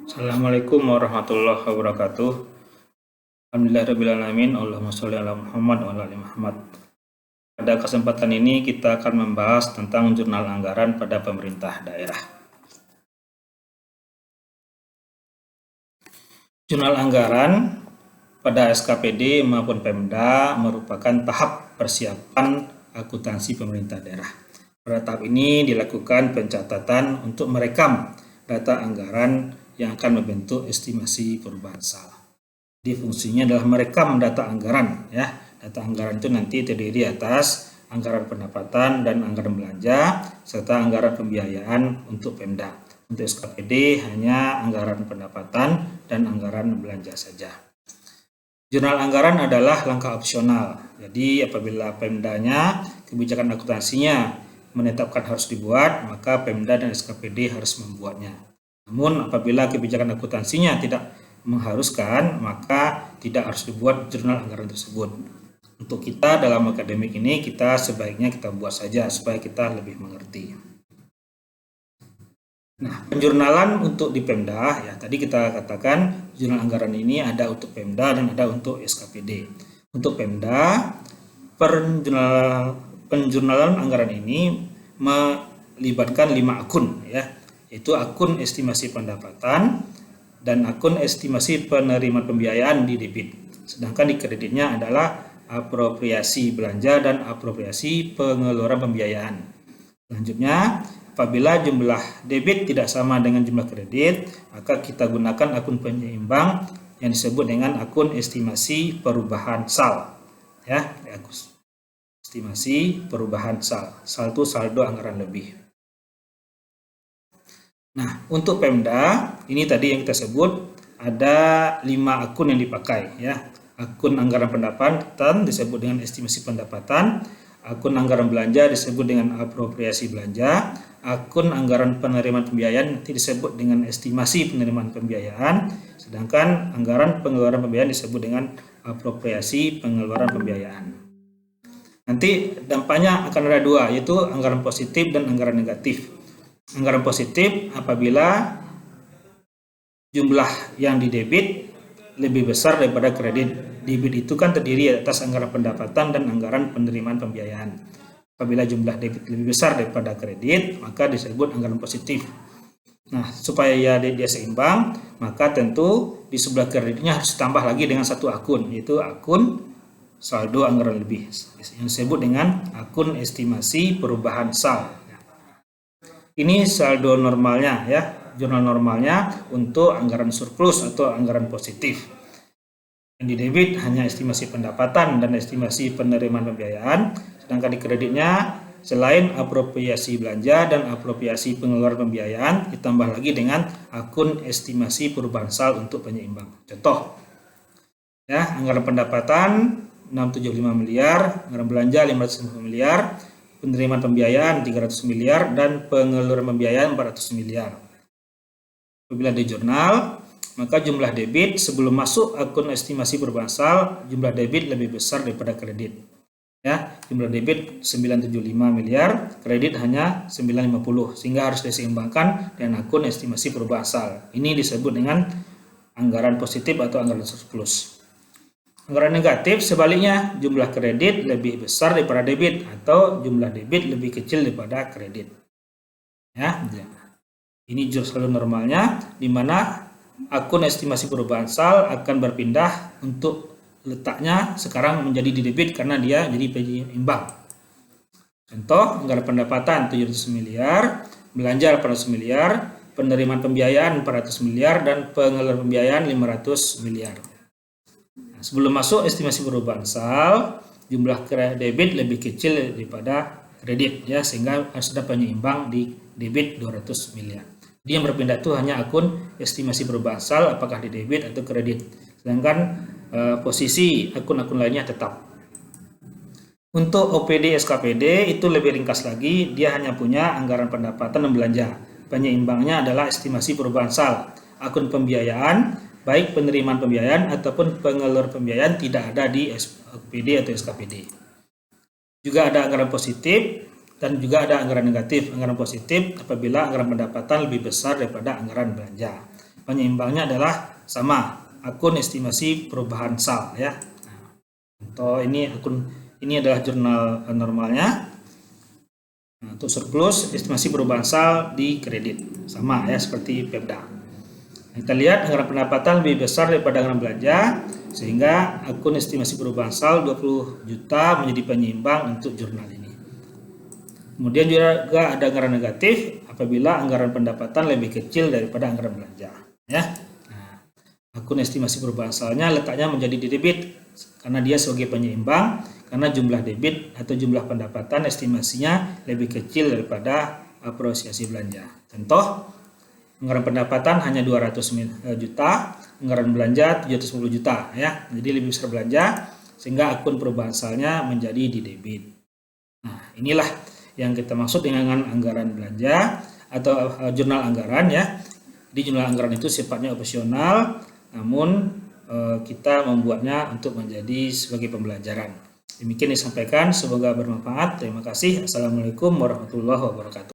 Assalamualaikum warahmatullahi wabarakatuh. Alhamdulillahirrahmanirrahim. Allahumma sholli ala Muhammad wa ala ali Muhammad. Pada kesempatan ini kita akan membahas tentang jurnal anggaran pada pemerintah daerah. Jurnal anggaran pada SKPD maupun Pemda merupakan tahap persiapan akuntansi pemerintah daerah. Pada tahap ini dilakukan pencatatan untuk merekam data anggaran yang akan membentuk estimasi perubahan sal. Jadi fungsinya adalah merekam data anggaran, ya. Data anggaran itu nanti terdiri atas anggaran pendapatan dan anggaran belanja serta anggaran pembiayaan untuk Pemda. Untuk SKPD hanya anggaran pendapatan dan anggaran belanja saja. Jurnal anggaran adalah langkah opsional. Jadi apabila Pemdanya kebijakan akuntansinya menetapkan harus dibuat, maka Pemda dan SKPD harus membuatnya. Namun apabila kebijakan akuntansinya tidak mengharuskan, maka tidak harus dibuat jurnal anggaran tersebut. Untuk kita dalam akademik ini, kita sebaiknya kita buat saja supaya kita lebih mengerti. Nah, penjurnalan untuk di Pemda, ya tadi kita katakan jurnal anggaran ini ada untuk Pemda dan ada untuk SKPD. Untuk Pemda, penjurnalan anggaran ini melibatkan 5 akun, ya, yaitu akun estimasi pendapatan dan akun estimasi penerimaan pembiayaan di debit. Sedangkan di kreditnya adalah apropriasi belanja dan apropriasi pengeluaran pembiayaan. Selanjutnya, apabila jumlah debit tidak sama dengan jumlah kredit, maka kita gunakan akun penyeimbang yang disebut dengan akun estimasi perubahan sal. Ya, estimasi perubahan sal. Sal itu saldo anggaran lebih. Nah, untuk Pemda, ini tadi yang kita sebut ada 5 akun yang dipakai, ya. Akun anggaran pendapatan disebut dengan estimasi pendapatan, akun anggaran belanja disebut dengan apropriasi belanja, akun anggaran penerimaan pembiayaan nanti disebut dengan estimasi penerimaan pembiayaan, sedangkan anggaran pengeluaran pembiayaan disebut dengan apropriasi pengeluaran pembiayaan. Nanti dampaknya akan ada 2, yaitu anggaran positif dan anggaran negatif. Anggaran positif apabila jumlah yang didebit lebih besar daripada kredit. Debit itu kan terdiri atas anggaran pendapatan dan anggaran penerimaan pembiayaan. Apabila jumlah debit lebih besar daripada kredit, maka disebut anggaran positif. Nah, supaya dia seimbang, maka tentu di sebelah kreditnya harus ditambah lagi dengan 1 akun, yaitu akun saldo anggaran lebih, yang disebut dengan akun estimasi perubahan sal. Ini saldo normalnya, ya, jurnal normalnya untuk anggaran surplus atau anggaran positif. Yang di debit hanya estimasi pendapatan dan estimasi penerimaan pembiayaan, sedangkan di kreditnya selain apropriasi belanja dan apropriasi pengeluaran pembiayaan, ditambah lagi dengan akun estimasi perubahan sal untuk penyeimbang. Contoh, ya, anggaran pendapatan 675 miliar, anggaran belanja 550 miliar, penerimaan pembiayaan 300 miliar, dan pengeluaran pembiayaan 400 miliar. Apabila di jurnal, maka jumlah debit sebelum masuk akun estimasi perubahan sal, jumlah debit lebih besar daripada kredit. Ya, jumlah debit 975 miliar, kredit hanya 950, sehingga harus diseimbangkan dengan akun estimasi perubahan sal. Ini disebut dengan anggaran positif atau anggaran surplus. Anggaran negatif sebaliknya, jumlah kredit lebih besar daripada debit atau jumlah debit lebih kecil daripada kredit. Ya, ini saldo normalnya, di mana akun estimasi perubahan sal akan berpindah untuk letaknya sekarang menjadi di debit karena dia jadi penyeimbang. Contoh, anggaran pendapatan 700 miliar, belanja 800 miliar, penerimaan pembiayaan 400 miliar, dan pengeluaran pembiayaan 500 miliar. Nah, sebelum masuk estimasi perubahan sal, jumlah debit lebih kecil daripada kredit, ya, sehingga harus ada penyeimbang di debit 200 miliar. Dia yang berpindah itu hanya akun estimasi perubahan sal apakah di debit atau kredit. Sedangkan posisi akun-akun lainnya tetap. Untuk OPD SKPD itu lebih ringkas lagi, dia hanya punya anggaran pendapatan dan belanja. Penyeimbangnya adalah estimasi perubahan sal. Akun pembiayaan, baik penerimaan pembiayaan ataupun pengeluaran pembiayaan tidak ada di OPD atau SKPD. Juga ada anggaran positif dan juga ada anggaran negatif. Anggaran positif apabila anggaran pendapatan lebih besar daripada anggaran belanja. penyeimbangnya adalah sama, akun estimasi perubahan sal ya. Contoh ini adalah jurnal normalnya. Nah, untuk surplus estimasi perubahan sal di kredit sama ya seperti Pemda. Kita lihat anggaran pendapatan lebih besar daripada anggaran belanja, sehingga akun estimasi perubahan sal 20 juta menjadi penyeimbang untuk jurnal ini. Kemudian juga ada anggaran negatif apabila anggaran pendapatan lebih kecil daripada anggaran belanja. Ya. Nah, akun estimasi perubahan salnya letaknya menjadi di debit karena dia sebagai penyeimbang, karena jumlah debit atau jumlah pendapatan estimasinya lebih kecil daripada apresiasi belanja. Contoh, anggaran pendapatan hanya 200 juta, anggaran belanja 710 juta ya. Jadi lebih besar belanja sehingga akun perubahan salnya menjadi di debit. Nah, inilah yang kita maksud dengan anggaran belanja atau jurnal anggaran ya. Di jurnal anggaran itu sifatnya opsional, namun kita membuatnya untuk menjadi sebagai pembelajaran. Demikian disampaikan, semoga bermanfaat. Terima kasih. Assalamualaikum warahmatullahi wabarakatuh.